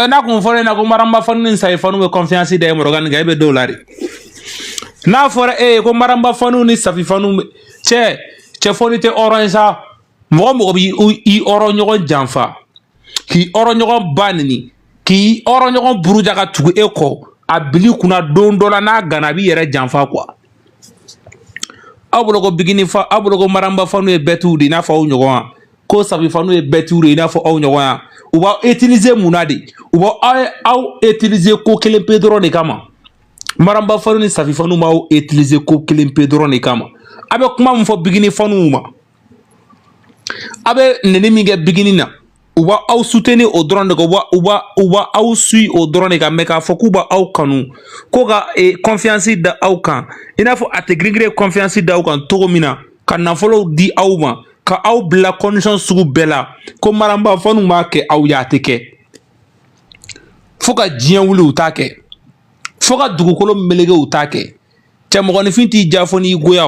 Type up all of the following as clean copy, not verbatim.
na kun fɔra na ko maramba fanu ni sayi fanu be confiance de morgan ga be dolari na fɔra ko maramba fanu ni safi fanu cɛ fɔni tɛ orange sa mɔgɔ bi i ɔrɔ ɲɔgɔn janfa k'i ɔrɔ ɲɔgɔn ba nini k'i ɔrɔ ɲɔgɔn buruja ka tugu e kɔ a bili kunna don dɔ la n'a gana b'i yɛrɛ janfa quoi aw bolo ko bigini fa aw bolo ko maramba fanu ye bɛtiw de i n'a fɔ aw ɲɔgɔn ko safi fanu ye bɛtiw de i n'a fɔ aw ɲɔgɔn u b'aw utiliser mun na de u b'aw utiliser ko kelen pe dɔrɔn de kama maramba fanu ni safi fanu b'aw utiliser ko kelen pe dɔrɔn de kama a bɛ kuma min fɔ bigini fanuw ma a bɛ neni min kɛ bigini na u b'aw soutenir o dɔrɔn de kan u b'aw suit o dɔrɔn de kan mais k'a fɔ k'u b'aw kanu ko ka confiance da aw kan i n'a fɔ a tɛ girin confiance da aw kan cogo min na ka nafolow di aw ma ka aw bila condition sugu bɛɛ la ko maramba fanu b'a kɛ aw ye a tɛ kɛ fo ka diɲɛ wuli u t'a kɛ fo ka dugukolo melege u t'a kɛ cɛ mɔgɔninfin t'i ja fo n'i goya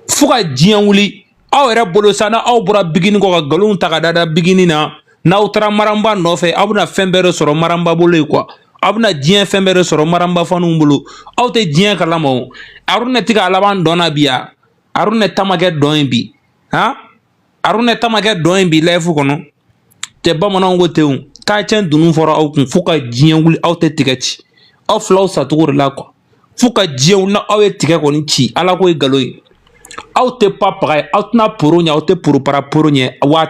fo ka diɲɛ wuli aw yɛrɛ bolo sa na aw bɔra bigini kɔ ka nkalonw ta ka da bigini na n'aw taara maramba nɔfɛ aw bɛna fɛn bɛɛ de sɔrɔ maramba bolo ye quoi aw bɛna diɲɛ fɛn bɛɛ de sɔrɔ maramba fanuw bolo aw tɛ diɲɛ kalama o Aruna tɛ ka laban dɔn na bi ya Aruna ta ma kɛ dɔn ye bi Aruna ta ma kɛ dɔn ye bi live kɔnɔ tɛ bamananw ko ten o k'a cɛn dunun fɔra aw kun fo ka diɲɛ wuli aw tɛ tigɛ ci aw filaw sacogo de la quoi fo ka diɲɛ wuli na aw ye tigɛ kɔni ci ala ko ye nkalon ye aw tɛ papaga ye aw tɛna poro ɲɛ aw tɛ poro para poro ɲɛ wa a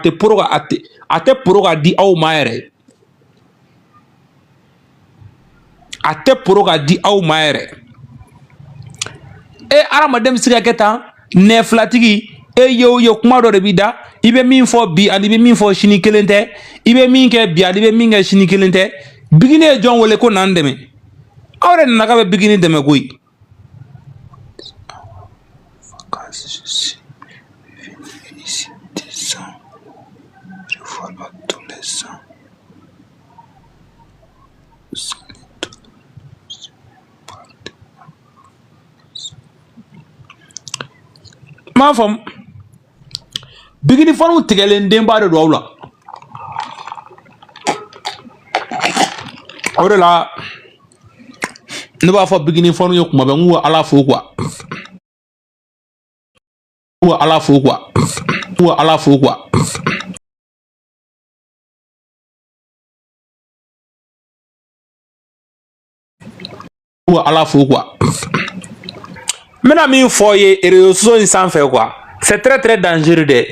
tɛ poro ka di aw ma yɛrɛ a tɛ poro ka di aw ma yɛrɛ adamaden bɛ se ka kɛ tan nɛ filatigi ye o ye kuma dɔ de b'i da i bɛ min fɔ bi ani i bɛ min fɔ sini kelen tɛ i bɛ min kɛ bi ani i bɛ min kɛ sini kelen tɛ bigini ye jɔn wele ko n'an dɛmɛ aw yɛrɛ nana k'a bɛ bigini dɛmɛ koyi m'a faamu bigini fanu tigɛlen denba de don aw la o de la ne b'a fɔ bigini fanu ye kuma bɛɛ n k'u ala fo quoi ala fo quoi ala fo quoi ala fo quoi mena min fɔ ye réseaux sociaux in sanfɛ quoi c'est très dangereux dɛ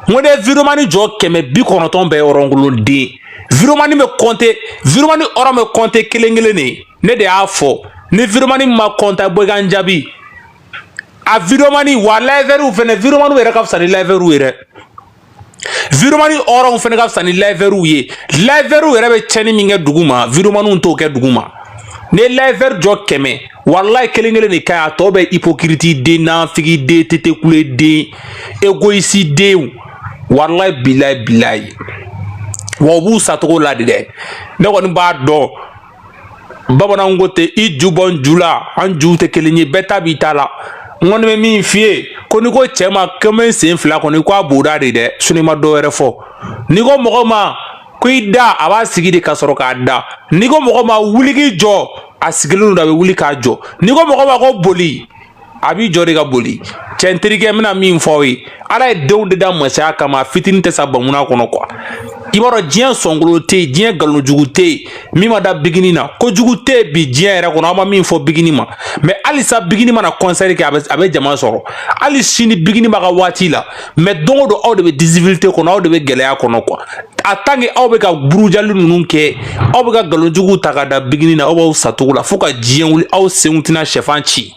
n de viromani jɔ 90 bɛɛ yɔrɔnkolonden viromani bɛ compter viromani hɔrɔn bɛ compter kelen kelen de ne de y'a fɔ ni viromani ma compter bɔ i ka n jaabi a viromani wa layivɛriw fɛnɛ viromani yɛrɛ ka fisa ni layivɛriw ye dɛ viromani hɔrɔnw fɛnɛ ka fisa ni layivɛriw ye layivɛriw yɛrɛ bɛ cɛnni min kɛ dugu ma viromaniw t'o kɛ dugu ma ne layivɛri jɔ 100 wallahi kelen kelen de ka ɲi a tɔ bɛ hypocrite den nafigi den tetekule den égoïste denw wallahi bilayi wa u b'u sacogo la de dɛ ne kɔni b'a dɔn bamananw ko ten i ju bɔ n ju la an juw tɛ kelen ye bɛɛ ta b'i ta la n kɔni bɛ min f'i ye ko n'i ko cɛ ma ko n bɛ n sen fila kɔni ko a b'o da de dɛ sinon i ma dɔ wɛrɛ fɔ n'i ko mɔgɔ ma ko i da a b'a sigi de ka sɔrɔ k'a da n'i ko mɔgɔ ma wuli k'i jɔ a sigilen don a bɛ wuli k'a jɔ n'i ko mɔgɔ ma ko boli a b'i jɔ de ka boli cɛ n terikɛ n bɛna min fɔ aw ye ala ye denw de da masaya kama fitinin tɛ sa bamuna kɔnɔ quoi i b'a dɔn diɲɛ sɔngolo tɛ yen diɲɛ nkalonjugu tɛ yen min ma da bigini na kojugu tɛ yen bi diɲɛ yɛrɛ kɔnɔ aw ma min fɔ bigini ma mais halisa bigini mana concert kɛ a bɛ jama sɔrɔ hali sini bigini b'a ka waati la mais don o don aw de bɛ disabilité kɔnɔ aw de bɛ gɛlɛya kɔnɔ quoi a tant que aw bɛ ka burujali ninnu kɛ aw bɛ ka nkalonjuguw ta ka da bigini na aw b'aw sacogo la fo ka diɲɛ wuli aw senw tɛna sɛfan ci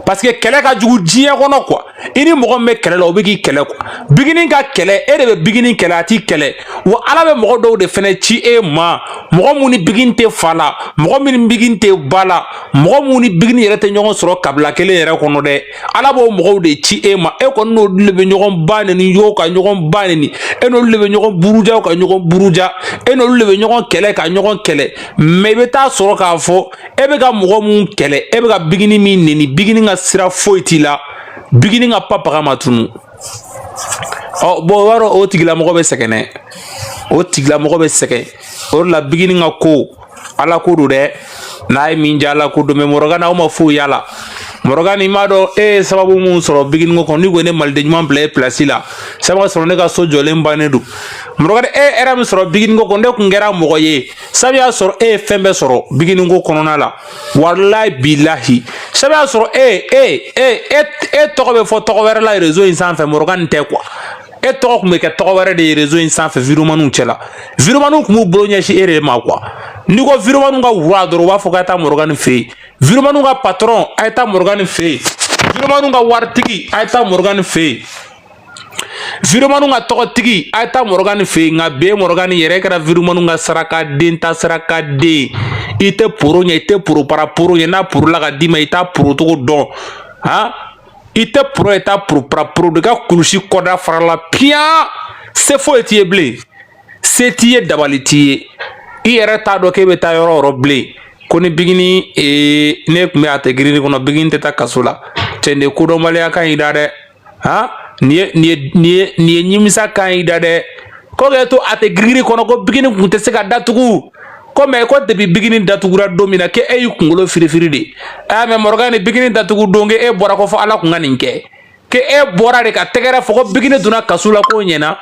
parce que kɛlɛ ka jugu diɲɛ kɔnɔ quoi i ni mɔgɔ min bɛ kɛlɛ la o bɛ k'i kɛlɛ quoi bigini ka kɛlɛ e de bɛ bigini kɛlɛ a t'i kɛlɛ wa ala bɛ mɔgɔ dɔw de fɛnɛ ci e ma mɔgɔ mun ni bigini tɛ fa la mɔgɔ min ni bigini tɛ ba la mɔgɔ mun ni bigini yɛrɛ tɛ ɲɔgɔn sɔrɔ kabila kelen yɛrɛ kɔnɔ dɛ ala b'o mɔgɔw de ci e ma e kɔni n'olu de bɛ ɲɔgɔn ba neni y'o ka ɲɔgɔn ba neni e n'olu de bɛ ɲɔgɔn buruja ka ɲɔgɔn buruja e n'olu de bɛ ɲɔgɔn kɛlɛ ka ɲɔgɔn kɛlɛ mais i bɛ taa sɔrɔ k'a fɔ e bɛ ka mɔgɔ mun kɛlɛ e bɛ ka bigini min neni bigini ka sira foyi t'i la bigini ka papaga ma tunu Oh, bon, waro o tigila mɔgɔ bɛ sɛgɛn dɛ. O tigila mɔgɔ bɛ sɛgɛn. O de la Bigini ka ko ala ko do dɛ. N'a ye min diya ala ko do mais Morgan aw ma foyi yala. Morgan i m'a dɔn e ye sababu mun sɔrɔ Bigini ko kɔnɔ ni ko ne maliden ɲuman bila e place la. Sabu sɔrɔ ne ka so jɔlen bannen do. Morgan e era min sɔrɔ Bigini ko kɔnɔ ne kun kɛra mɔgɔ ye. Sabu y'a sɔrɔ e ye fɛn bɛɛ sɔrɔ Bigini ko kɔnɔna la. Wallahi bilahi. Sabu y'a sɔrɔ e tɔgɔ bɛ fɔ tɔgɔ wɛrɛ la réseau in sanfɛ Morgan tɛ quoi. E tɔgɔ kun bɛ kɛ tɔgɔ wɛrɛ de ye réseau in sanfɛ virumaniw cɛla. Virumaniw kun b'u bolo ɲɛsin e de ma quoi. Ni ko virumaniw ka wura dɔrɔn u b'a fɔ k'a taa Morgan fɛ yen. Virumaniw ka patron a ye taa Morgan fɛ yen. Virumaniw ka waritigi a ye taa Morgan fɛ yen. Virumaniw ka tɔgɔtigi a ye taa Morgan fɛ yen nka bi Morgan yɛrɛ kɛra virumaniw ka sarakaden ta sarakaden. I tɛ poro ɲɛ i tɛ poro para poro ɲɛ n'a poro la ka d'i ma i t'a poro togo dɔn han. I tɛ pro et ta pro pro de ka kulusi kɔda farala pian se foyi t'i ye bilen se t'i ye dabali t'i ye i yɛrɛ t'a dɔn k'e bɛ taa yɔrɔ o yɔrɔ bilen ko ni Bigini ne kun bɛ a tɛ girini kɔnɔ Bigini tɛ taa kaso la cɛ nin kodɔnbaliya kan y'i da dɛ han nin ye ɲimisa kan y'i da dɛ ko k'e to a tɛ girini kɔnɔ ko Bigini kun tɛ se ka datugu. Ko mais ko depuis Bigini datugura don min na ke e y'i kunkolo firifiri de mais Morgan ni Bigini datugu don ke e bɔra ko fɔ ala kun ka nin kɛ ke e bɔra de ka tɛgɛrɛ fɔ ko Bigini donna kaso la ko ɲɛna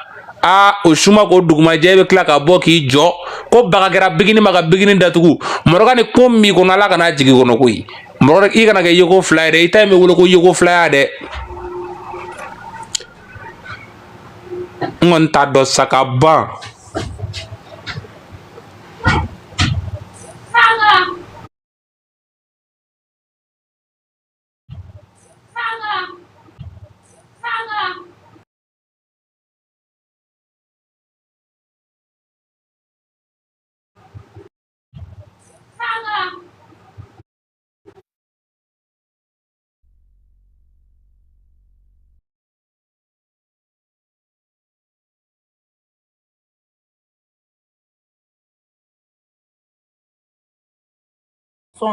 o suma ko dugumajɛ e bɛ tila ka bɔ k'i jɔ ko baga kɛra Bigini ma ka Bigini datugu Morgan ni ko min kɔnɔ ala kana jigin kɔnɔ koyi Morgan i kana kɛ yeko fila ye dɛ i ta in bɛ wele ko yeko fila dɛ n kɔni t'a dɔn sa ka ban.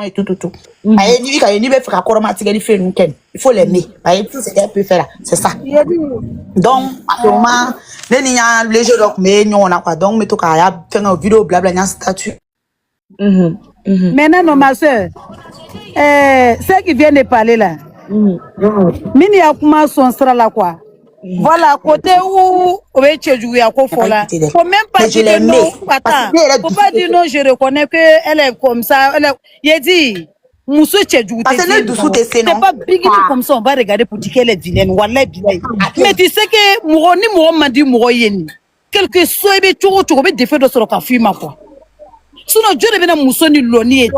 Et tout. Il faut l'aimer. C'est qu'elle peut faire là. C'est ça. Donc, les jeux on a quoi. Donc, mais tout cas, faire une vidéo blabla, un statut. Maintenant, non, ma soeur, ceux qui viennent de parler là, Mini a commencé son sera là quoi. Voilà, côté où on est joué à Kofola. Faut même pas dire non. Attends, faut pas dire non, je reconnais qu'elle est comme ça. Il a dit, Moussou Tchedjou, c'est pas big comme ça, on va regarder pour dire qu'elle est vilaine. Wallah, vilaine. Mais tu sais que Mouroni m'a dit Mouroyen. Quel que soit le tour, des défauts de son café, ma foi. Sinon, Dieu devient Moussou ni Loni et tout.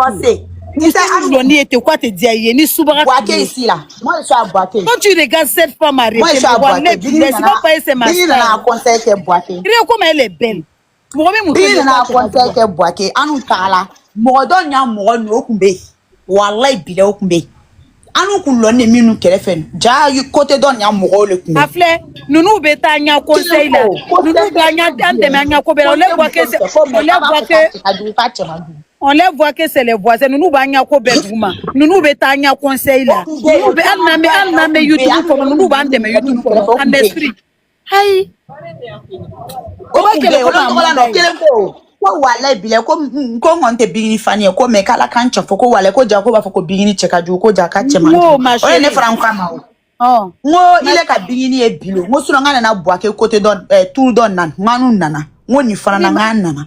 Loni était quoi te dire ni soubara ici là. Moi je suis à Boaké. Quand tu regardes cette femme arrêtée, moi je suis à Boaké. C'est pas pas c'est ma fille. Il a conseil qu'elle Boaké. Regarde comme elle est belle. Il a conseil qu'elle Boaké. Anu kala. Morodon nya mo no kumbe. Wallahi bile okumbe. Anu kulone minu kelefen. Ja côté don nya mo le kumbe. Afle, nous beta nya conseil là. Nous gagna andeme nya ko be on les voit que c'est on les voit que c'est les voisins. Nous banya ko beduma. Nous beta nya conseil là. Nous be alname YouTube comme nous bandeme YouTube en esprit. Hay. Ko wala bile ko ngonte Bigini fani ko me kala kancha foko wala ko jako ba foko Bigini cheka ju ko jaka chema. O ne franka ma o. Ngo ile ka Bigini e bilo. Ngo suna ngana na Boaké côté don tout don nan nganu nana. Ngo ni fana na ngana.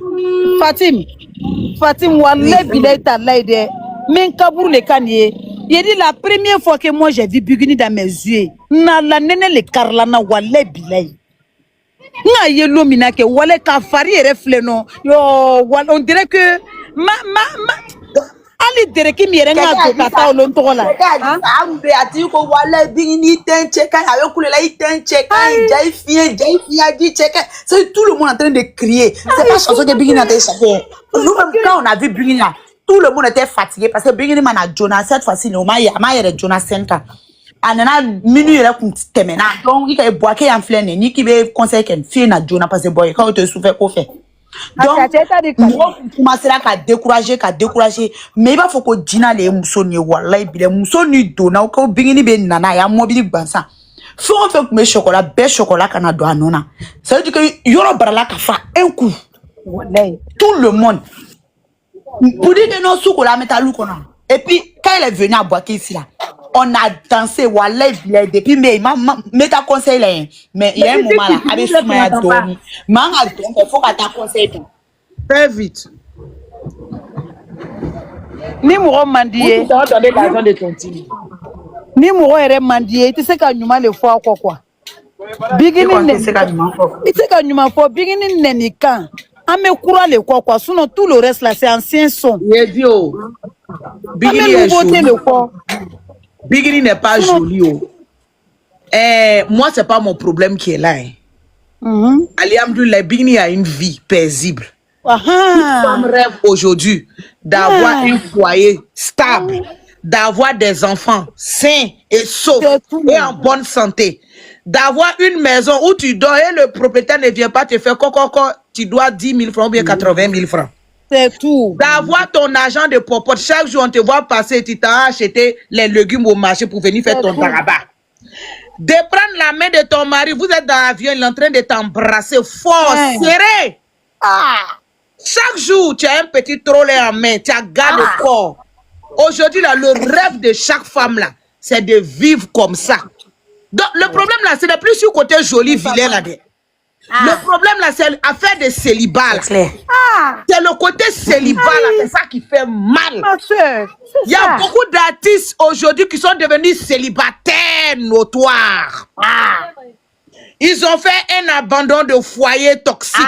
Fatim wala bile ta laide. Men kabour le kanye. Il dit la première fois que moi j'ai vu Bigini dans mes yeux. Na la nene le karlana wala bile. Nga yelo minake wale ka fari refle no yo on dirait que ali dereki mi nga to kata olon to la ambe ati ko wale Bigini ten cheka avec kulela iten cheka jai fien di cheka c'est tout le monde en train de crier c'est pas chanson que Bigini a échappé nous même quand on a vu Bigini là tout le monde était fatigué parce que Bigini mana Jonas cette fois-ci no ma Jonas Center anana minuit là kun temena donc il ka Boaké en flene ni ki be conseil ken fi na Jonas parce que boy quand te souffert ko fait donc moi commencer à décourager mais il va faut que dina les musoni wallahi bile musoni dona ko Bigini be nana ya mobile bansa Faut faire mes chocolats, bel chocolat qu'on a doit non. Ça veut dire que yoro barala ka fa un coup. Tout le monde. Pour dire que non chocolat mais talou qu'on a. Et puis quand il est venu à Boaké ici là, on a dansé walay depuis mais ta conseil là. Mais il y a un moment là avec Soumaya dormi. Manga il faut qu'elle t'a conseillé. Très vite. Ni mɔgɔ man di ye ni mɔgɔ yɛrɛ man di ye i tɛ se ka ɲuman le fɔ a kɔ quoi bigini nɛni i tɛ se ka ɲuman fɔ bigini nɛni kan an bɛ kura le kɔ quoi sinon tout le reste là c'est ancien son Bigini est joli. Bigini n'est pas joli. Moi c'est pas mon problème qui est là. Alhamdoulilah, Bigini a une vie paisible. Femme rêve aujourd'hui d'avoir un foyer stable, d'avoir des enfants sains et saufs et en bonne santé, d'avoir une maison où tu dors et le propriétaire ne vient pas te faire coco, tu dois 10 000 francs ou bien 80 000 francs. C'est tout. D'avoir ton argent de popote, chaque jour on te voit passer, tu t'as acheté les légumes au marché pour venir faire ton tabac. De prendre la main de ton mari, vous êtes dans l'avion, il est en train de t'embrasser fort, serré. Chaque jour, tu as un petit trolley en main, tu as gardé le corps. Aujourd'hui, là, le rêve de chaque femme, là, c'est de vivre comme ça. Donc, le problème, là, ce n'est plus sur le côté joli, vilain, là. Le problème, là, c'est l'affaire de célibat. C'est le côté célibat, là, c'est ça qui fait mal. Il y a beaucoup d'artistes aujourd'hui qui sont devenus célibataires notoires. Ils ont fait un abandon de foyer toxique.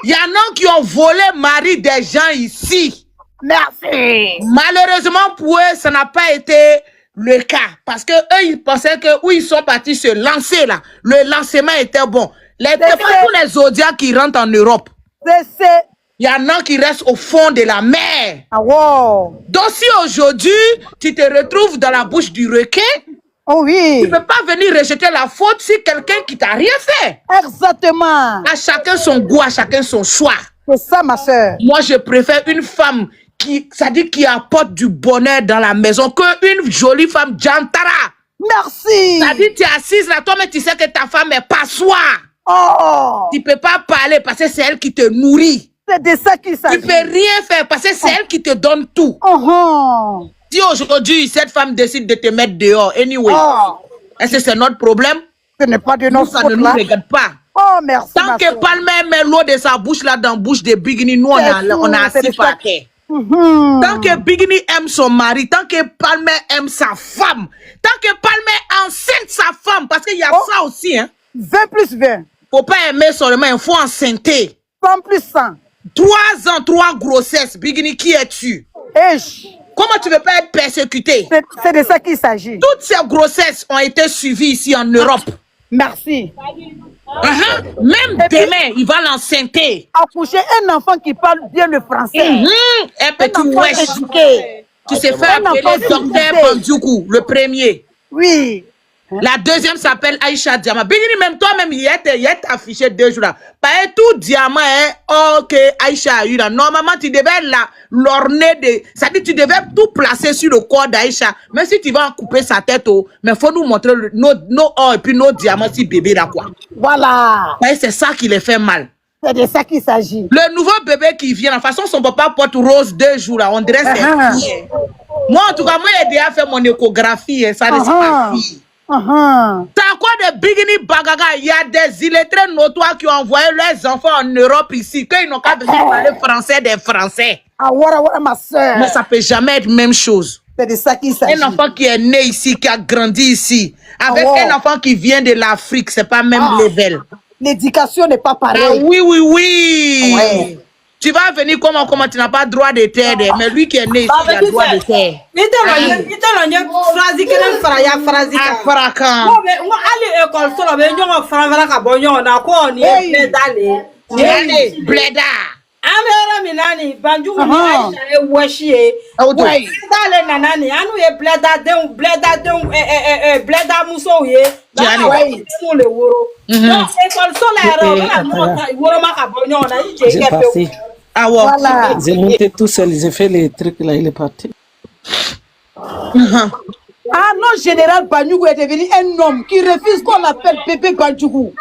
Il y en a qui ont volé mari des gens ici. Merci. Malheureusement pour eux, ça n'a pas été le cas. Parce que eux, ils pensaient que où ils sont partis se lancer là, le lancement était bon. Pas tous les Zodiacs qui rentrent en Europe. Il y en a qui restent au fond de la mer. Donc si aujourd'hui, tu te retrouves dans la bouche du requin, tu ne peux pas venir rejeter la faute sur quelqu'un qui t'a rien fait. Exactement. À chacun son goût, à chacun son choix. C'est ça, ma soeur. Moi, je préfère une femme qui apporte du bonheur dans la maison qu'une jolie femme jantara. Merci. C'est-à-dire, tu es assise là, toi, mais tu sais que ta femme est passoire. Tu ne peux pas parler parce que c'est elle qui te nourrit. C'est de ça qu'il s'agit. Tu ne peux rien faire parce que c'est elle qui te donne tout. Si aujourd'hui, cette femme décide de te mettre dehors, anyway, est-ce que c'est notre problème? Ce n'est pas de notre faute. Ça ne nous regarde pas. Merci. Tant que Palmer met l'eau de sa bouche là dans la bouche de Bigini, nous on a assis par terre. Tant que Bigini aime son mari, tant que Palmer aime sa femme, tant que Palmer enceinte sa femme, parce qu'il y a ça aussi, hein. 20 plus 20. Faut pas aimer seulement, il faut enceinter. 100 plus 100. 3 ans, 3 grossesses. Bigini, qui es-tu? Comment tu ne veux pas être persécuté? C'est de ça qu'il s'agit. Toutes ces grossesses ont été suivies ici en Europe. Merci. Même demain, il va l'enceinter. Accoucher un enfant qui parle bien le français. Un petit wesh. Tu sais faire appeler docteur Pandjoukou, le premier. Oui. La deuxième s'appelle Aïcha Diamant. Bigini, même toi-même, il est affiché 2 jours là. Pas tout diamant, ok, Aïcha a eu là. Normalement, tu devais l'orner de. C'est-à-dire, tu devais tout placer sur le corps d'Aïcha. Même si tu vas en couper sa tête, mais faut nous montrer nos or et puis nos diamants si bébé là, quoi. Voilà. C'est ça qui les fait mal. C'est de ça qu'il s'agit. Le nouveau bébé qui vient, de toute façon, son papa porte rose 2 jours là. On dirait c'est moi, en tout cas, moi, j'ai déjà fait mon échographie. Ça ne pas fille. C'est à quoi de Bigini Bagaga? Il y a des illettrés notoires qui ont envoyé leurs enfants en Europe ici, qu'ils n'ont qu'à venir parler français des Français. Ma soeur. Mais ça ne peut jamais être la même chose. C'est de ça qu'il s'agit. Un enfant qui est né ici, qui a grandi ici, avec un enfant qui vient de l'Afrique, ce n'est pas même level. L'éducation n'est pas pareille. Oui. Tu vas venir comment tu n'as pas droit de terre, mais lui qui est né ici, il a droit de terre. Voilà. J'ai monté tout seul, j'ai fait les trucs là, il est parti. Ah non, général Bandjougou est devenu un homme qui refuse qu'on l'appelle bébé Bandjougou.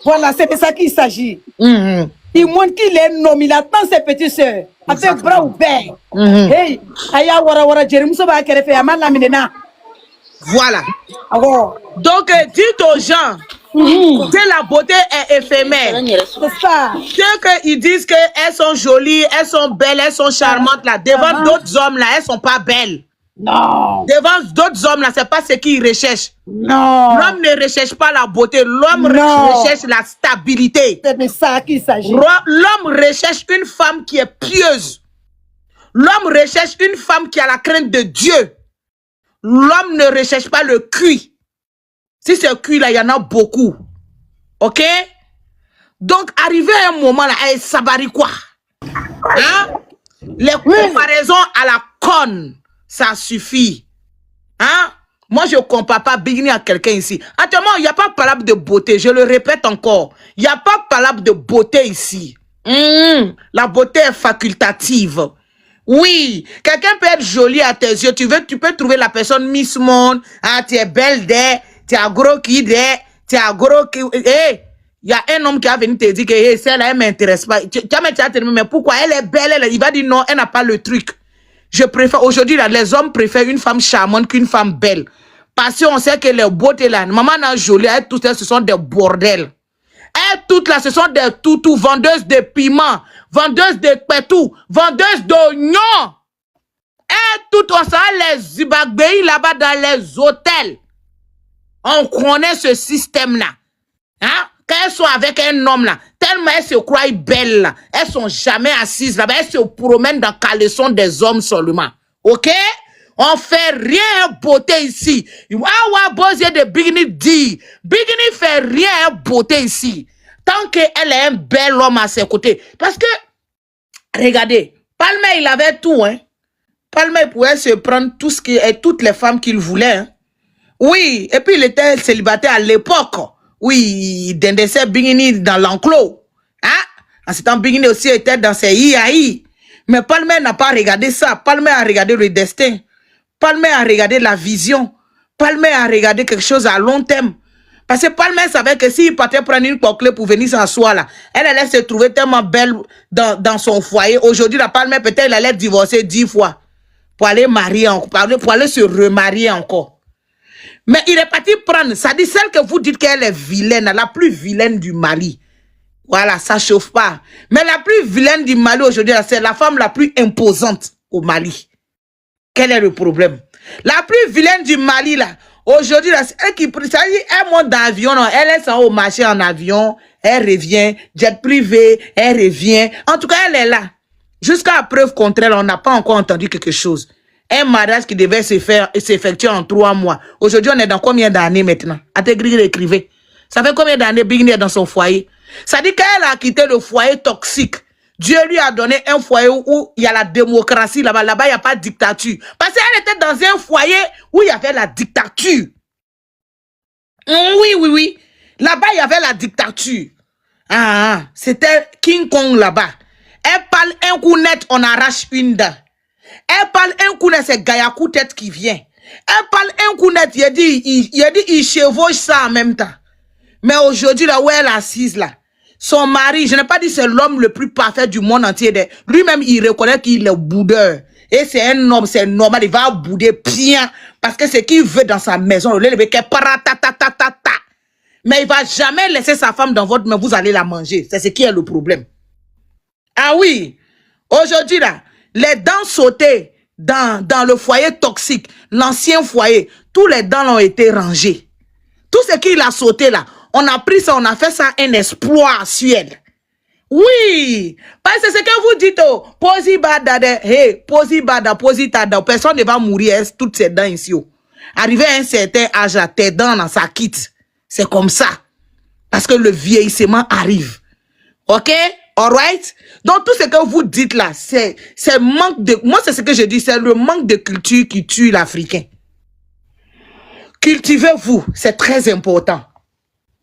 Voilà, c'est de ça qu'il s'agit. Il montre qu'il est un homme, il attend ses petites sœurs. Avec bras ouverts. Hey, aya wara wara Jérémie va kerefe yaman laminena. Voilà. Alors, Donc, dites aux gens que la beauté est éphémère. c'est ça. Ceux qui disent qu'elles sont jolies, elles sont belles, elles sont charmantes, là, devant d'autres hommes, là, elles sont pas belles. Non. Devant d'autres hommes, là, c'est pas ce qu'ils recherchent. Non. L'homme ne recherche pas la beauté, l'homme Non. recherche la stabilité. C'est de ça qu'il s'agit. L'homme recherche une femme qui est pieuse. L'homme recherche une femme qui a la crainte de Dieu. L'homme ne recherche pas le cuit. Si c'est cuit, là, il y en a beaucoup. Ok? Donc, arrivé à un moment, là, elle sabari quoi? Hein? Les comparaisons à la conne, ça suffit. Hein? Moi, je ne compare pas Bigini à quelqu'un ici. Actuellement, il n'y a pas de parole de beauté. Je le répète encore. Il n'y a pas de parole de beauté ici. La beauté est facultative. Oui, quelqu'un peut être joli à tes yeux. Tu peux trouver la personne Miss Monde. Ah, tu es belle d'elle. Tu es gros qui d'elle. Tu es gros qui... Hey, il y a un homme qui a venu te dire que hey, celle-là, elle ne m'intéresse pas. Mais pourquoi? Elle est belle. Il va dire non, elle n'a pas le truc. Je préfère, aujourd'hui, les hommes préfèrent une femme charmante qu'une femme belle. Parce qu'on sait que les beautés là, maman n'a jolie, elles toutes, ce sont des bordels. Elles toutes là, ce sont des toutous, vendeuses de piments, vendeuses de pétou, vendeuses d'oignons. Elles toutes, on sent les zibagbéis là-bas dans les hôtels. On connaît ce système-là. Hein? Quand elles sont avec un homme là, tellement elles se croient belles là, elles sont jamais assises là-bas, elles se promènent dans le caleçon des hommes seulement. Ok? On fait rien beauté ici. Ah ouais, de Bigini dit. Bigini fait rien beauté ici. Tant qu'elle est un bel homme à ses côtés. Parce que, regardez, Palmer il avait tout, hein. Palmer pouvait se prendre tout ce qui est toutes les femmes qu'il voulait, hein. Oui, et puis il était célibataire à l'époque. Oui, il dendessait Bigini dans l'enclos. Hein? En ce temps, Bigini aussi était dans ses IAI. Mais Palmer n'a pas regardé ça. Palmer a regardé le destin. Palmer a regardé la vision. Palmer a regardé quelque chose à long terme. Parce que Palmer savait que s'il partait prendre une coquelette pour venir s'asseoir là, elle allait se trouver tellement belle dans son foyer. Aujourd'hui, la Palmer, peut-être, elle allait divorcer 10 fois. Pour aller marier encore, pour aller se remarier encore. Mais il est parti prendre, ça dit celle que vous dites qu'elle est vilaine, la plus vilaine du Mali. Voilà, ça chauffe pas. Mais la plus vilaine du Mali aujourd'hui, c'est la femme la plus imposante au Mali. Quel est le problème? La plus vilaine du Mali, là, aujourd'hui, elle qui, ça dit, elle monte dans l'avion, elle est au marché en avion, elle revient, jet privé, elle revient. En tout cas, elle est là. Jusqu'à preuve contraire, on n'a pas encore entendu quelque chose. Un mariage qui devait s'effectuer en 3 mois. Aujourd'hui, on est dans combien d'années maintenant? Intégré écrivait. Ça fait combien d'années Bigini est dans son foyer? Ça dit qu'elle a quitté le foyer toxique. Dieu lui a donné un foyer où il y a la démocratie là-bas. Là-bas, il n'y a pas de dictature. Parce qu'elle était dans un foyer où il y avait la dictature. Oui. Là-bas, il y avait la dictature. C'était King Kong là-bas. Elle parle un coup net, on arrache une dent. Elle parle un coup net, c'est Gayakou tête qui vient. Elle parle un coup net, il chevauche ça en même temps. Mais aujourd'hui, là où elle est assise là, son mari, je n'ai pas dit c'est l'homme le plus parfait du monde entier. Lui-même, il reconnaît qu'il est boudeur. Et c'est un homme, c'est normal, il va bouder bien. Parce que c'est qu'il veut dans sa maison. Mais il va jamais laisser sa femme dans votre main, vous allez la manger. C'est ce qui est le problème. Ah oui, aujourd'hui là, les dents sautées dans le foyer toxique, l'ancien foyer, tous les dents ont été rangées. Tout ce qu'il a sauté là, on a pris ça, on a fait ça un exploit suel. Oui, parce que c'est ce que vous dites, oh, posi bada, hey, posi bada, posi tada, personne ne va mourir, toutes ces dents ici. Oh. Arrivé à un certain âge, tes dents, ça quitte. C'est comme ça. Parce que le vieillissement arrive. Ok? Alright? Donc, tout ce que vous dites là, c'est manque de... Moi, c'est ce que je dis, c'est le manque de culture qui tue l'Africain. Cultivez-vous, c'est très important.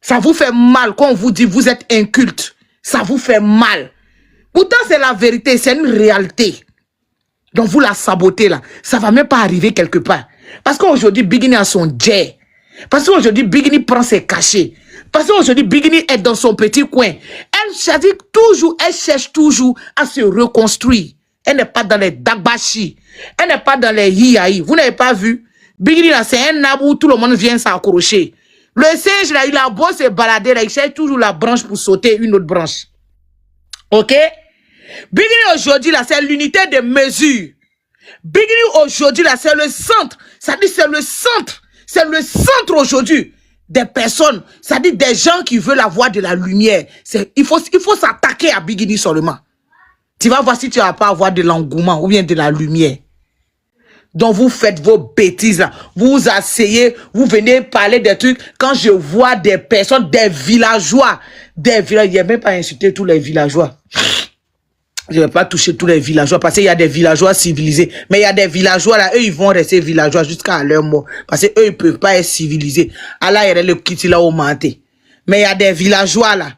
Ça vous fait mal quand on vous dit vous êtes inculte. Ça vous fait mal. Pourtant, c'est la vérité, c'est une réalité. Donc, vous la sabotez là. Ça va même pas arriver quelque part. Parce qu'aujourd'hui, Bigini a son jet. Parce qu'aujourd'hui, Bigini prend ses cachets. Parce qu'aujourd'hui, Bigini est dans son petit coin. Elle cherche toujours à se reconstruire. Elle n'est pas dans les dagbashi. Elle n'est pas dans les hiaï. Vous n'avez pas vu? Bigini, là, c'est un arbre où tout le monde vient s'accrocher. Le singe, là, il a beau se balader, là, il cherche toujours la branche pour sauter une autre branche. OK? Bigini, aujourd'hui, là, c'est l'unité de mesure. Bigini, aujourd'hui, là, c'est le centre. Ça dit, c'est le centre. C'est le centre, aujourd'hui, des personnes. Ça dit, des gens qui veulent avoir de la lumière. Il faut s'attaquer à Bigini seulement. Tu vas voir si tu vas pas avoir de l'engouement ou bien de la lumière. Donc, vous faites vos bêtises, là. Vous vous asseyez, vous venez parler des trucs. Quand je vois des personnes, des villageois, il n'y a même pas insulté tous les villageois. Je ne vais pas toucher tous les villageois parce qu'il y a des villageois civilisés. Mais il y a des villageois là, eux, ils vont rester villageois jusqu'à leur mort. Parce qu'eux, ils ne peuvent pas être civilisés. Allah, il y a le kiti là au manté. Mais il y a des villageois là.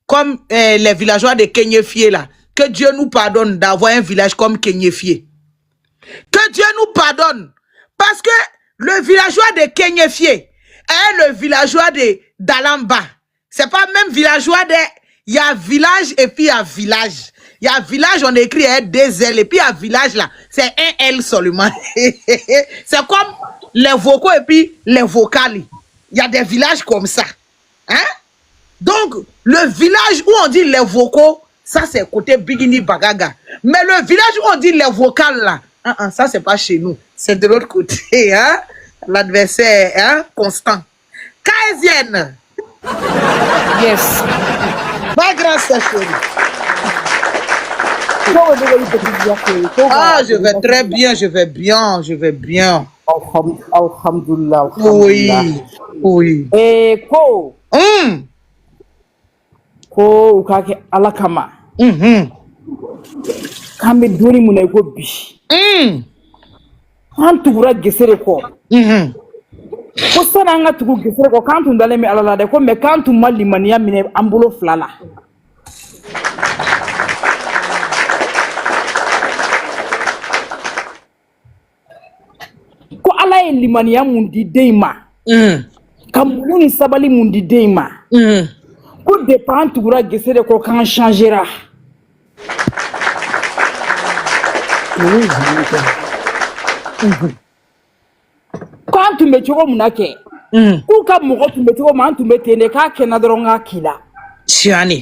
Comme les villageois de Kenyefie là. Que Dieu nous pardonne d'avoir un village comme Kenyefie. Que Dieu nous pardonne. Parce que le villageois de Kenyefie est le villageois de Dalamba. C'est pas même villageois de... Il y a village et puis il y a village. Il y a village, on écrit des L. Et puis il y a village là, c'est un L seulement. C'est comme les vocaux et puis les vocales. Il y a des villages comme ça. Hein? Donc, le village où on dit les vocaux, ça c'est côté Bigini Bagaga. Mais le village où on dit les vocales là, ça c'est pas chez nous. C'est de l'autre côté. Hein? L'adversaire, hein? Constant. Kaisienne. Yes. Pas grâce à chérie. Ah, je vais très bien, je vais bien, je vais bien. Alhamdulillah. Oui, oui. Ko. Ko ukake alakama. Kambe duri muna ko bi. Antugura gesere ko. Ko sana nga tugu gesere ko kantu ndale mi alala de ko me kantu mali mania mine ambulo flala. Ko ala e limania mundi deima. Kamulu ni sabali mundi deima. Ko dépend tugura gesere ko kan changera. Quand tu me chogo munake, kuka mugo tu me chogo man tu me tene ka kena doronga kila. Chiani.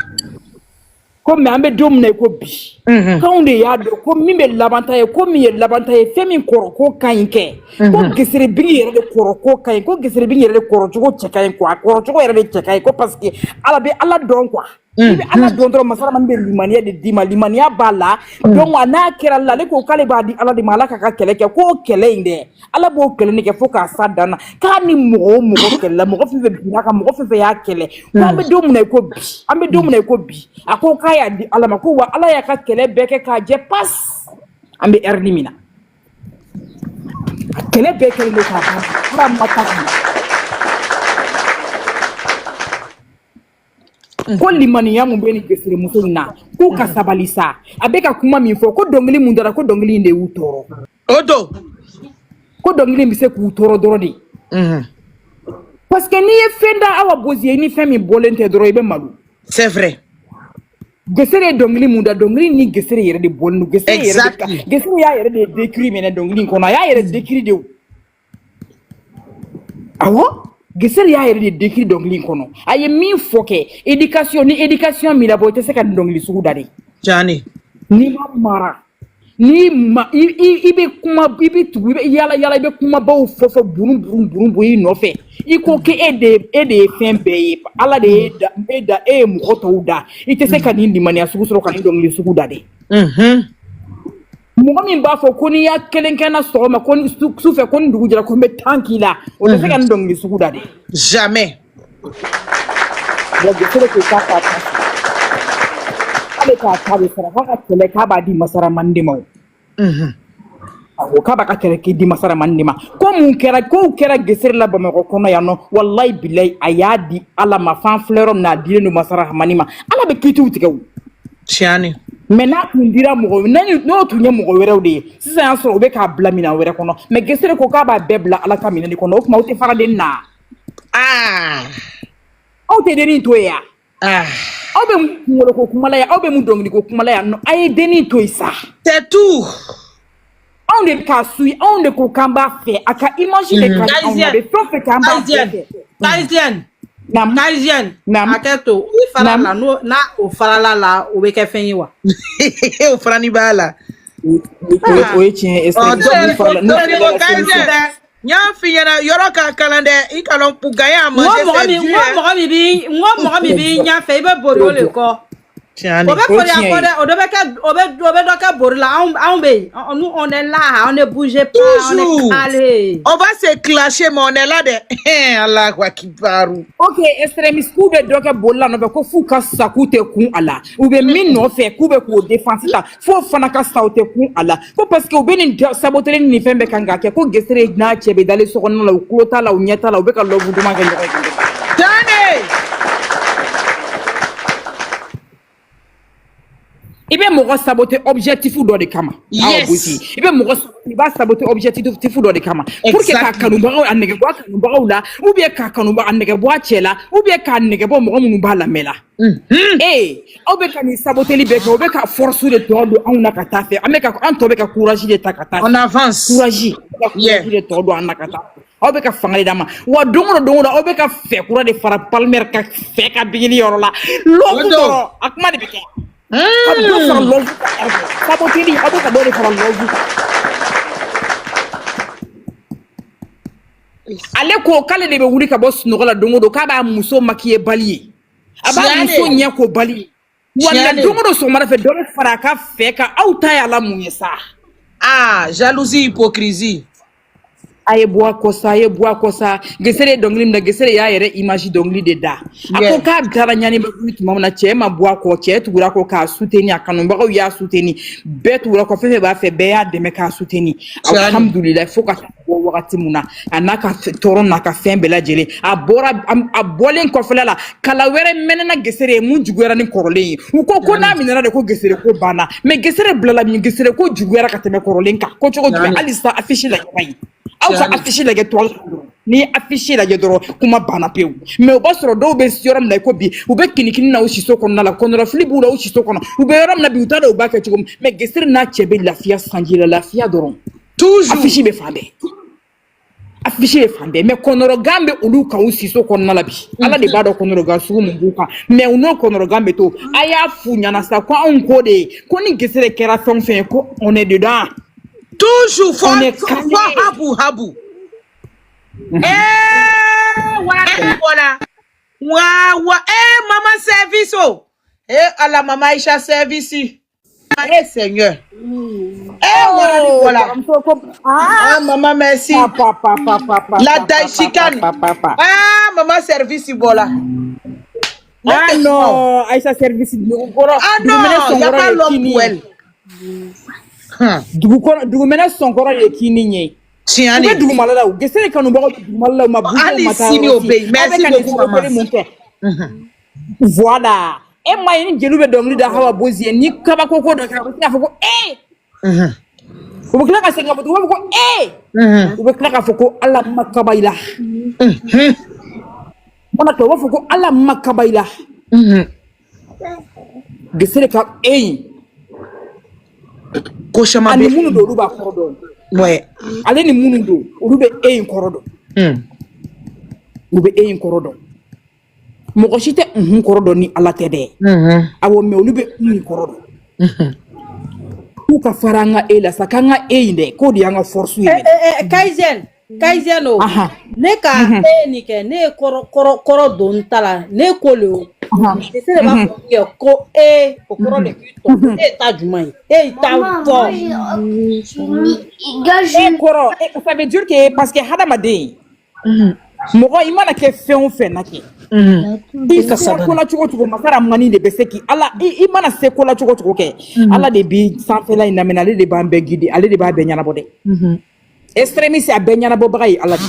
Ko me ambe dom na ko bi. Ka onde ya do ko mi me labantaye ko mi ye labantaye femi koro ko kanke. Ko gesere bi yere de koro ko kanke ko gesere bi yere de koro chogo chekaye ko koro chogo yere de chekaye ko parce que ala be ala don quoi. Ibe ala don dro masala man be limania de dima limania bala donc ana kera la le ko kale ba di ala di malaka ka keleke ko kele inde ala bo kele ne ke fo ka sadana ka ni mo kele mo fe bi ka mo fe ya kele ko ambe do mu na ko bi ambe do mu na ko bi ako ka ya di ala ma ko wa ala ya ka kele beke ka je pass ambe ernimina kele beke le ka ba mata ko limaniya mun be ni gesere muso na ko kasabalisa abeka kuma min fo ko dongili mun dara ko dongili inde utoro Odo ko dongili mi se ku utoro doro de parce que ni e fenda awa bozie ni femi bolente doro ibe malu c'est vrai. gesere dongili mun da dongili ni gesere yere de bolnu gesere yere de gesere ya yere de décrit mena dongili ko na ya yere décrit de awo gesere ya yere de décrit dongili kono aye min foke éducation mi la boite se kan dongili sugu dare Jani ni mara ni ma ibe kuma ibe tugu yala ibe kuma baw fofo burun boyi no fe iko ke ede fembe ala de da mu oto da ite se kan ni mania sugu soro kan dongili sugu dare Mɔgɔ min b'a fɔ ko n'i y'a kelen kɛ na sɔgɔma ko su fɛ ko ni dugu jɛra ko n bɛ tan k'i la o tɛ se ka nin dɔnkili sugu da de. Jamais. Bon gesere ko k'a ta ale k'a ta bɛ sara k'a ka kɛlɛ k'a b'a di masaramande ma o. Awɔ k'a b'a ka kɛlɛ k'i di masaramande ma ko mun kɛra kow kɛra gesere la Bamakɔ kɔnɔ yan nɔ walayi bilayi a y'a di Ala ma fan filɛ yɔrɔ min na a dilen don masarahamani ma Ala bɛ kiitiw tigɛ o. Tiɲani. mais n'a tun dira mɔgɔ n'o tun ye mɔgɔ wɛrɛw de ye sisan y'a sɔrɔ u bɛ k'a bila minɛn wɛrɛ kɔnɔ mais gesere ko k'a b'a bɛɛ bila ala ka minɛn de kɔnɔ o tuma aw tɛ fara den na aw tɛ dennin to yen yan aw bɛ mun kunkolo ko kuma la yan aw bɛ mun dɔnkili ko kuma la yan a ye dennin to yen sa c'est tout anw de k'a suit anw de ko k'an b'a fɛ a ka image de ka anw na a bɛ fɛn o fɛn k'an b'a fɛ Kaisienne, aketo, farala no na o farala la o be kɛ fɛn ye wa? O farani b'a la. O ye tiɲɛ est-ce que farala no Nya fi ɲɛna yɔrɔ ka kalan dɛ I kana pour gagner à manger mɔgɔ min bi ɲa fɛ I bɛ bori o le kɔ. O bɛ bori a kɔ dɛ o bɛ dɔ kɛ bori la anw bɛ nous on est là on ne bouge pas on est calé. On va se clasher mais on est là de Allah quoi qui parle. OK extrémiste k'u bɛ dɔ kɛ bori la nɔfɛ ko f'u ka sa k'u tɛ kun a la u bɛ min nɔfɛ k'u bɛ k'o défense ta f'o fana ka sa u tɛ kun a la ko parce que u bɛ nin saboter ni fɛn bɛɛ kan ka kɛ ko gesere n'a cɛ bɛ dalen so kɔnɔna la u tulo t'a la u ɲɛ t'a la u bɛ ka lɔbu duman kɛ ɲɔgɔn ye. I bɛ mɔgɔ saboter objectif dɔ de kama. Yes. I bɛ mɔgɔ I b'a saboter objectif dɔ de kama. Pour que k'a kanubagaw a nɛgɛ bɔ a kanubagaw la ou bien k'a kanubaga a nɛgɛ bɔ a cɛ la ou bien k'a nɛgɛ bɔ mɔgɔ minnu b'a lamɛn la. Aw bɛ ka nin saboteli bɛɛ kɛ o bɛ ka force de tɔ don anw na ka taa fɛ an tɔ bɛ ka courage de ta ka taa. On avance. Courage de tɔ don an na ka taa. Aw bɛ ka fanga de d'a ma wa don o don aw bɛ ka fɛ kura de fara Palmer ka fɛ ka bigili yɔrɔ la. Lɔbu dɔrɔn a kuma de bɛ kɛ. Ale ko k'ale de bɛ wuli ka bɔ sunɔgɔ la don o don k'a b'a muso maquiller bali ye a b'a muso ɲɛ ko bali ye wala don o don sɔgɔmada fɛ dɔ bɛ fara a ka fɛ kan aw ta y'a la mun ye sa jalousie hypocrisie a ye bɔ a kɔ sa gesere dɔnkili min na gesere y'a yɛrɛ image dɔnkili de da a ko k'a taara ɲani bɛ tuma min na cɛ ma bɔ a kɔ cɛ tugura kɔ k'a soutenir a kanubagaw y'a soutenir bɛɛ tugura kɔ fɛn fɛn b'a fɛ bɛɛ y'a dɛmɛ k'a soutenir alhamdulilayi fo ka bɔ wagati min na a n'a ka tɔɔrɔ n'a ka fɛn bɛɛ lajɛlen a bɔlen kɔfɛla la kala wɛrɛ mɛnɛna gesere ye mun juguyara ni kɔrɔlen ye u ko n'a minɛna de ko gesere ko banna mais gesere bilala min gesere ko juguyara ka tɛmɛ kɔrɔlen kan ko cogo jumɛn hali sa affiche la ɲɔgɔn ye aw ka affiche lajɛ tɔgɔ ni affiche lajɛ dɔrɔn kuma banna pewu mais u b'a sɔrɔ dɔw bɛ yɔrɔ min na i ko bi u bɛ kinikini na u siso kɔnɔna la kɔnɔrɔfili b'u la u siso kɔnɔ u bɛ yɔrɔ min na bi u t'a dɔn u b'a kɛ cogo min mais gesere n'a cɛ bɛ lafiya sanji la lafiya dɔrɔn toujours affiche bɛ fan bɛɛ affiche bɛ fan bɛɛ mais kɔnɔrɔgan bɛ olu kan u siso kɔnɔna la bi ala de b'a dɔn kɔnɔrɔgan sugu mun b'u kan mais u n'o kɔnɔrɔgan bɛ to a y'a f'u ɲɛna sa ko anw ko de ye ko ni gesere kɛra fɛn o fɛn ye ko on est dedans. Toujours fort habu. Voilà. Maman service la maman Aïcha service. Seigneur. Voilà. Maman merci. La taille chicane. Maman service voilà. Non, Aïcha service. Non, il n'y a pas l'homme pour elle. Dugumɛnɛ sɔnkɔrɔ de ye kini ɲɛ tiɲɛ de dugumala la gesere kanubagaw dugumala la ma hali sini o bɛ yen merci beaucoup maman voilà e ma ye ni jeliw bɛ dɔnkili da Hawa Bozi ye ni kabako ko dɔ kɛra u bɛ tila k'a fɔ ko u bɛ tila ka segin ka fɔ u bɛ fɔ ko u bɛ tila k'a fɔ ko ala ma kaba i la mana kɛ u b'a fɔ ko ala ma kaba i la gesere ka ko caman bɛ minnu don olu b'a kɔrɔ dɔn ale ni minnu don olu bɛ in kɔrɔ dɔn u bɛ in kɔrɔ dɔn mɔgɔ si tɛ kɔrɔ dɔn ni ala tɛ dɛ awɔ mais olu bɛ kɔrɔ dɔn k'u ka fara an ka la sa k'an ka in dɛ k'o de y'an ka force ye Kaisienne o ne ka nin kɛ ne ye kɔrɔ don ta la ne ko le o gesere b'a fɔ ko o kɔrɔ de k'i tɔ e ta jumɛn ye e ta fɔ kɔrɔ ça veut dire que parce que hadamaden mɔgɔ i mana kɛ fɛn o fɛn na kɛ i ka se ko la cogo cogo masara mani de bɛ se ki ala i mana se ko la cogo cogo kɛ ala de bi sanfɛla in lamɛn ale de b'an bɛɛ guider ale de b'a bɛɛ ɲɛnabɔ dɛ extrémiste a bɛɛ ɲɛnabɔbaga ye ala de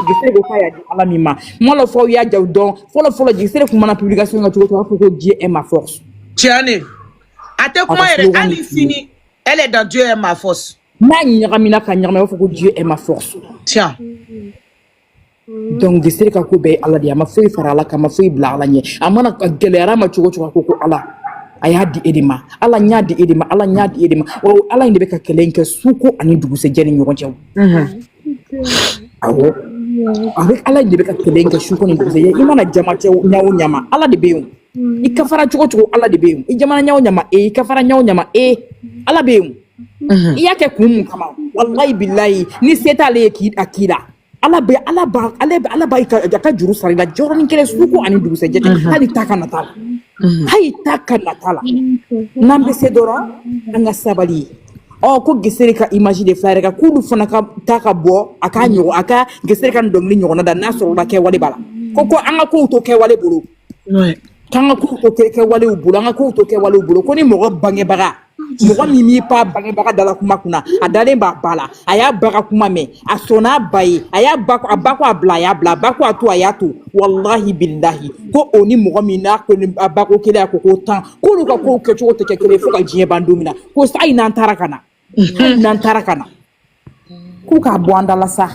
gesere ko k'a y'a di ala min ma kuma la fɔ y'a jaw dɔn fɔlɔ gesere kun mana publication ka cogo cogo a fɔ ko Dieu est ma force tiɲɛ Attends, comment elle est finie? Elle est dans Dieu est ma force. Dieu est ma force. Tiens. Donc gisere ka ko be Allah dia ma foyi fara Allah ka ma foyi bla Allah nye amana ka gelera ma chugo chugo ko Allah aya di edima Allah nya di edima Allah nya di edima o Allah inde be ka kelenke suko ani dugu se jeni nyogo chew awo avec Allah inde be ka kelenke suko ni dugu se imana jama chew nyawo nyama Allah de beum ikafara chugo chugo Allah de beum I jamana nyawo nyama ikafara nyawo nyama Allah beum iya ke kum kama wallahi billahi ni setale ki akida Allah ba ka juru sari la joroni kele suko ani dugu se jete hali taka natala hay taka natala nambe sedora anga sabali ko gisere ka image de frère ka kudu fana ka taka bo aka nyogo aka gisere kan dongli nyogo na da naso la ke wale bala ko anga ko to ke wale bulu kanga ko to ke wale bulu anga ko to ke wale bulu ko ni mo bange baga mɔgɔ min m'i pa bangebaga dala kuma kunna a dalen b'a ba la a y'a ba ka kuma mɛn a sɔnna a ba ye a y'a ba ko a bila a y'a bila a ba ko a to a y'a to wallahi billahi ko o ni mɔgɔ min n'a ko a ba ko kelen a ko 10 k'olu ka kow kɛcogo tɛ kɛ kelen fo ka diɲɛ ban don min na ko sa hali n'an taara ka na k'u k'a bɔ an da la sa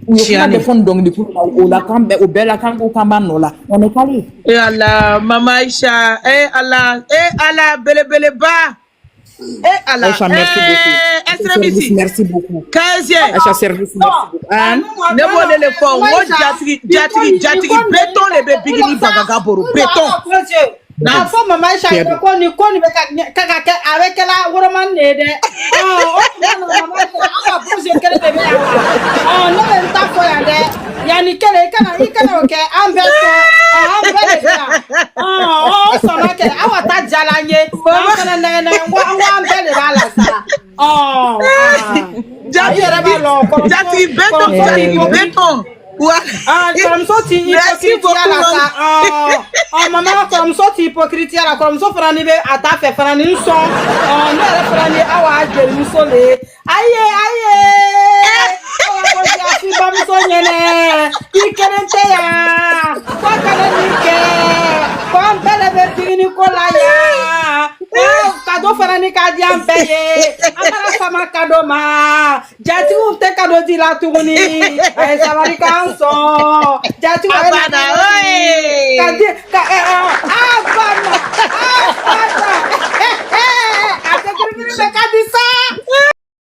u ye kuma de fɔ dɔnkili k'u la o la kan bɛɛ o bɛɛ la kan ko kan b'a nɔ la on est calé. Allah Mama Aïcha Allah belebeleba. Allah, merci beaucoup. 15e. Acha service, merci beaucoup. Ne voulez le fond. Moi, jatri, béton les bébés bagaga boro, béton. Na fo Mama Aïcha ko ni be ka avec la woman nede Mama Aïcha bouge kele bébé no ben ta fo ya de yani kele kana oke ambeto so na kele awata jalanye kana na wa ambele bala sa jatri béton comme ça tu hypocrite la maman comme ça tu hypocrite la comme ça frani be ata fe frani so no re frani awa je mu so le aye awa ko ja fi ba mu so nyene ikerente ya ko kana nike ko mbele be tigini ko la ya kado frani ka di ampeye amara sama kado ma jati u te kado di la tuguni sabarika so jati abana oi